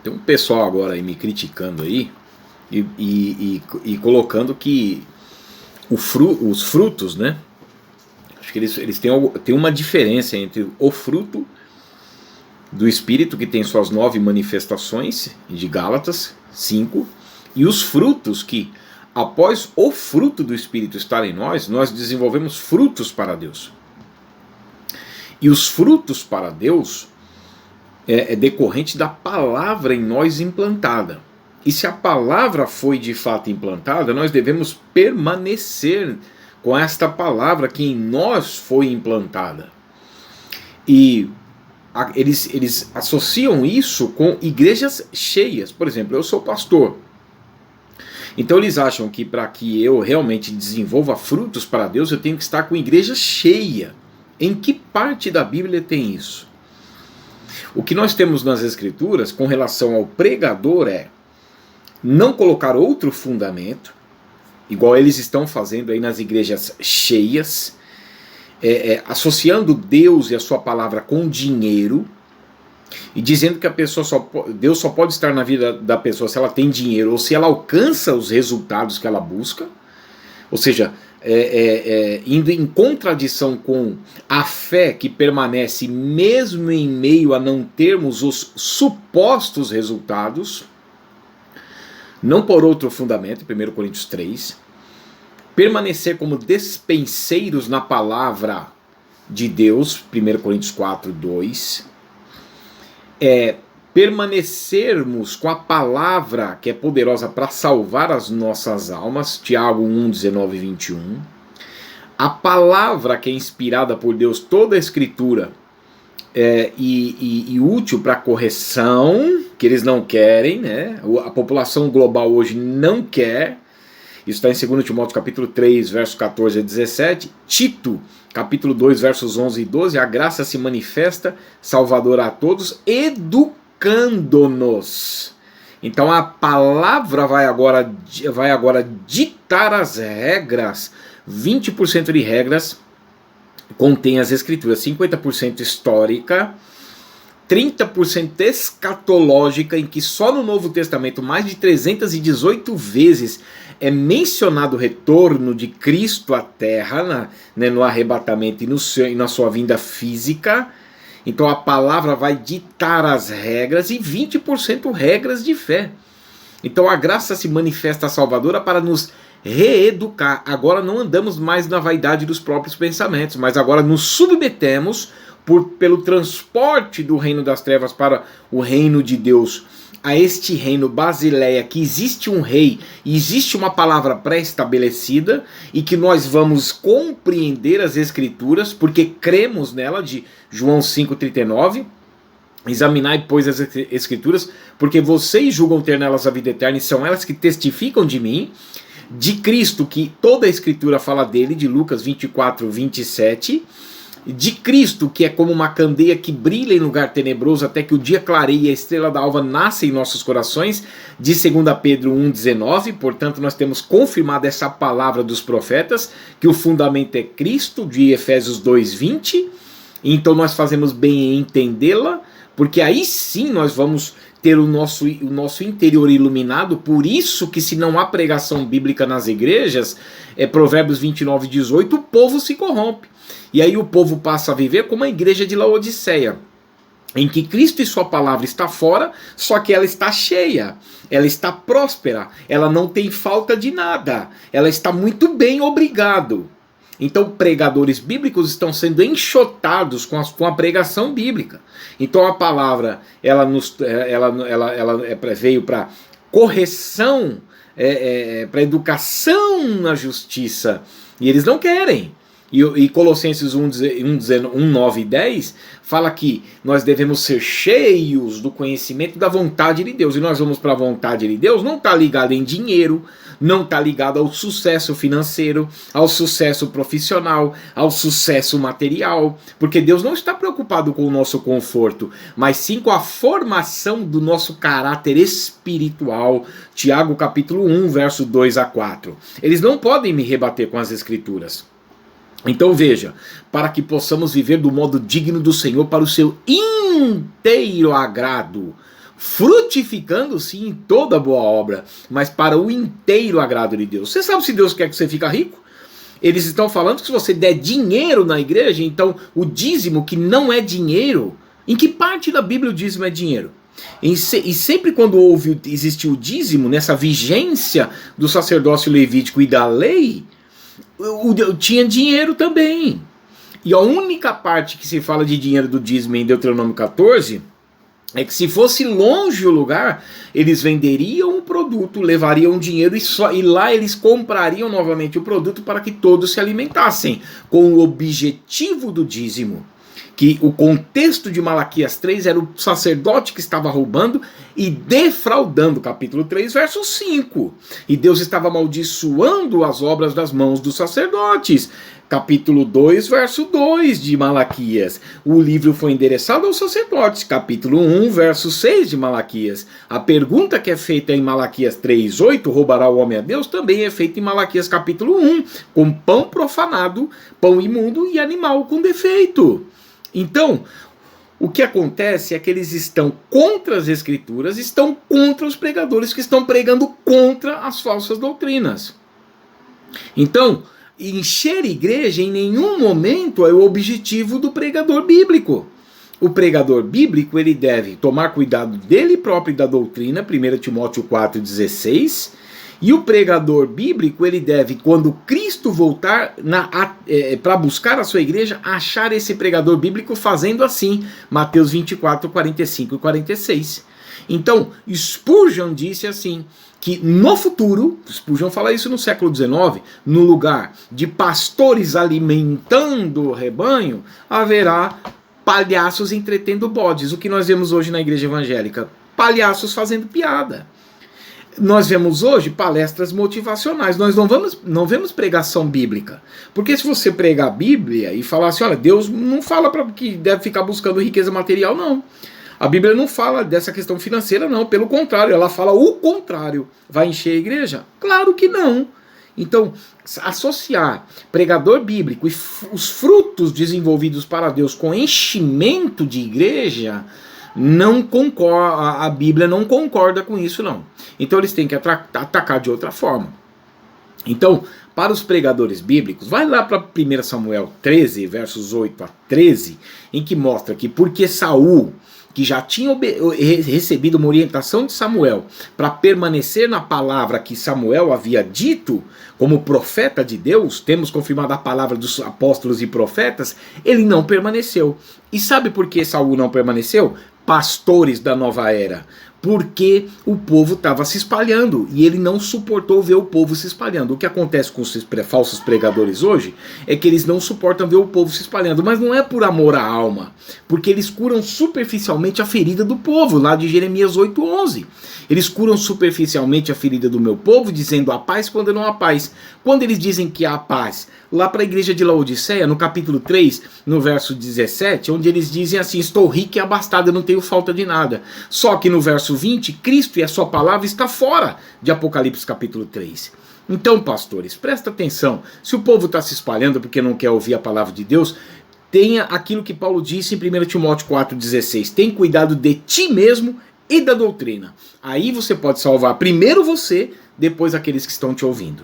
Tem um pessoal agora aí me criticando aí e colocando que os frutos, né? Acho que eles têm uma diferença entre o fruto do Espírito, que tem suas 9 manifestações, de Gálatas 5, e os frutos que, após o fruto do Espírito estar em nós desenvolvemos frutos para Deus. E os frutos para Deus é decorrente da palavra em nós implantada. E se a palavra foi de fato implantada, nós devemos permanecer com esta palavra que em nós foi implantada. E eles associam isso com igrejas cheias. Por exemplo, eu sou pastor. Então eles acham que para que eu realmente desenvolva frutos para Deus, eu tenho que estar com igreja cheia. Em que parte da Bíblia tem isso? O que nós temos nas Escrituras com relação ao pregador é não colocar outro fundamento, igual eles estão fazendo aí nas igrejas cheias, associando Deus e a sua palavra com dinheiro, e dizendo que Deus só pode estar na vida da pessoa se ela tem dinheiro, ou se ela alcança os resultados que ela busca, ou seja, indo em contradição com a fé que permanece mesmo em meio a não termos os supostos resultados, não por outro fundamento, 1 Coríntios 3, permanecer como despenseiros na palavra de Deus, 1 Coríntios 4, 2, permanecermos com a palavra que é poderosa para salvar as nossas almas, Tiago 1, 19 e 21, a palavra que é inspirada por Deus, toda a Escritura, e útil para correção, que eles não querem, né? A população global hoje não quer. Isso está em 2 Timóteo capítulo 3, versos 14 a 17. Tito, capítulo 2, versos 11 e 12. A graça se manifesta, salvadora a todos, educando-nos. Então a palavra vai agora ditar as regras. 20% de regras contém as Escrituras, 50% histórica, 30% escatológica, em que só no Novo Testamento mais de 318 vezes é mencionado o retorno de Cristo à Terra, no arrebatamento e na sua vinda física. Então a palavra vai ditar as regras, e 20% regras de fé. Então a graça se manifesta salvadora para nos reeducar. Agora não andamos mais na vaidade dos próprios pensamentos, mas agora nos submetemos pelo transporte do reino das trevas para o reino de Deus, a este reino Basileia, que existe um rei, existe uma palavra pré-estabelecida, e que nós vamos compreender as Escrituras, porque cremos nela, de João 5,39, examinai, pois, as Escrituras, porque vocês julgam ter nelas a vida eterna, e são elas que testificam de mim, de Cristo, que toda a Escritura fala dele, de Lucas 24, 27, de Cristo, que é como uma candeia que brilha em lugar tenebroso até que o dia clareie e a estrela da alva nasce em nossos corações, de 2 Pedro 1,19. Portanto, nós temos confirmado essa palavra dos profetas, que o fundamento é Cristo, de Efésios 2,20. Então nós fazemos bem em entendê-la, porque aí sim nós vamos ter o nosso interior iluminado. Por isso que, se não há pregação bíblica nas igrejas, Provérbios 29, 18, o povo se corrompe. E aí o povo passa a viver como a igreja de Laodiceia, em que Cristo e sua palavra está fora, só que ela está cheia, ela está próspera, ela não tem falta de nada, ela está muito bem, obrigado. Então pregadores bíblicos estão sendo enxotados com a pregação bíblica. Então a palavra ela veio para correção, para educação na justiça, e eles não querem. E Colossenses 1, 9 e 10 fala que nós devemos ser cheios do conhecimento da vontade de Deus. E nós vamos para a vontade de Deus, não está ligado em dinheiro, não está ligado ao sucesso financeiro, ao sucesso profissional, ao sucesso material, porque Deus não está preocupado com o nosso conforto, mas sim com a formação do nosso caráter espiritual. Tiago capítulo 1, verso 2 a 4. Eles não podem me rebater com as Escrituras. Então veja, para que possamos viver do modo digno do Senhor, para o seu inteiro agrado, frutificando sim em toda boa obra, mas para o inteiro agrado de Deus. Você sabe se Deus quer que você fique rico? Eles estão falando que se você der dinheiro na igreja, então o dízimo que não é dinheiro, em que parte da Bíblia o dízimo é dinheiro? E sempre quando existiu o dízimo, nessa vigência do sacerdócio levítico e da lei, tinha dinheiro também. E a única parte que se fala de dinheiro do dízimo em Deuteronômio 14 é que se fosse longe o lugar, eles venderiam o produto, levariam dinheiro e lá eles comprariam novamente o produto para que todos se alimentassem, com o objetivo do dízimo. Que o contexto de Malaquias 3 era o sacerdote que estava roubando e defraudando, capítulo 3, verso 5. E Deus estava amaldiçoando as obras das mãos dos sacerdotes. Capítulo 2, verso 2 de Malaquias. O livro foi endereçado aos sacerdotes. Capítulo 1, verso 6 de Malaquias. A pergunta que é feita em Malaquias 3, 8, roubará o homem a Deus, também é feita em Malaquias capítulo 1, com pão profanado, pão imundo e animal com defeito. Então, o que acontece é que eles estão contra as escrituras, estão contra os pregadores que estão pregando contra as falsas doutrinas. Então, encher igreja em nenhum momento é o objetivo do pregador bíblico. O pregador bíblico ele deve tomar cuidado dele próprio e da doutrina, 1 Timóteo 4,16, e o pregador bíblico ele deve, quando Cristo voltar para buscar a sua igreja, achar esse pregador bíblico fazendo assim, Mateus 24, 45 e 46. Então, Spurgeon disse assim, que no futuro, Spurgeon fala isso no século XIX, no lugar de pastores alimentando o rebanho, haverá palhaços entretendo bodes. O que nós vemos hoje na igreja evangélica? Palhaços fazendo piada. Nós vemos hoje palestras motivacionais, nós não vemos pregação bíblica. Porque se você pregar a Bíblia e falar assim, olha, Deus não fala para que deve ficar buscando riqueza material, não. A Bíblia não fala dessa questão financeira, não. Pelo contrário, ela fala o contrário. Vai encher a igreja? Claro que não. Então, associar pregador bíblico e os frutos desenvolvidos para Deus com enchimento de igreja, não concorda, a Bíblia não concorda com isso, não. Então eles têm que atacar de outra forma. Então, para os pregadores bíblicos, vai lá para 1 Samuel 13, versos 8 a 13, em que mostra que porque Saul, que já tinha recebido uma orientação de Samuel para permanecer na palavra que Samuel havia dito como profeta de Deus, temos confirmado a palavra dos apóstolos e profetas, ele não permaneceu. E sabe por que Saul não permaneceu? Pastores da nova era. Porque o povo estava se espalhando e ele não suportou ver o povo se espalhando. O que acontece com os falsos pregadores hoje é que eles não suportam ver o povo se espalhando, mas não é por amor à alma, porque eles curam superficialmente a ferida do povo, lá de Jeremias 8:11. Eles curam superficialmente a ferida do meu povo, dizendo a paz quando não há paz. Quando eles dizem que há paz, lá para a igreja de Laodiceia, no capítulo 3, no verso 17, onde eles dizem assim, estou rico e abastado, eu não tenho falta de nada. Só que no verso 20, Cristo e a sua palavra está fora de Apocalipse capítulo 3. Então, pastores, presta atenção. Se o povo está se espalhando porque não quer ouvir a palavra de Deus, tenha aquilo que Paulo disse em 1 Timóteo 4,16. Tem cuidado de ti mesmo e da doutrina. Aí você pode salvar primeiro você, depois aqueles que estão te ouvindo.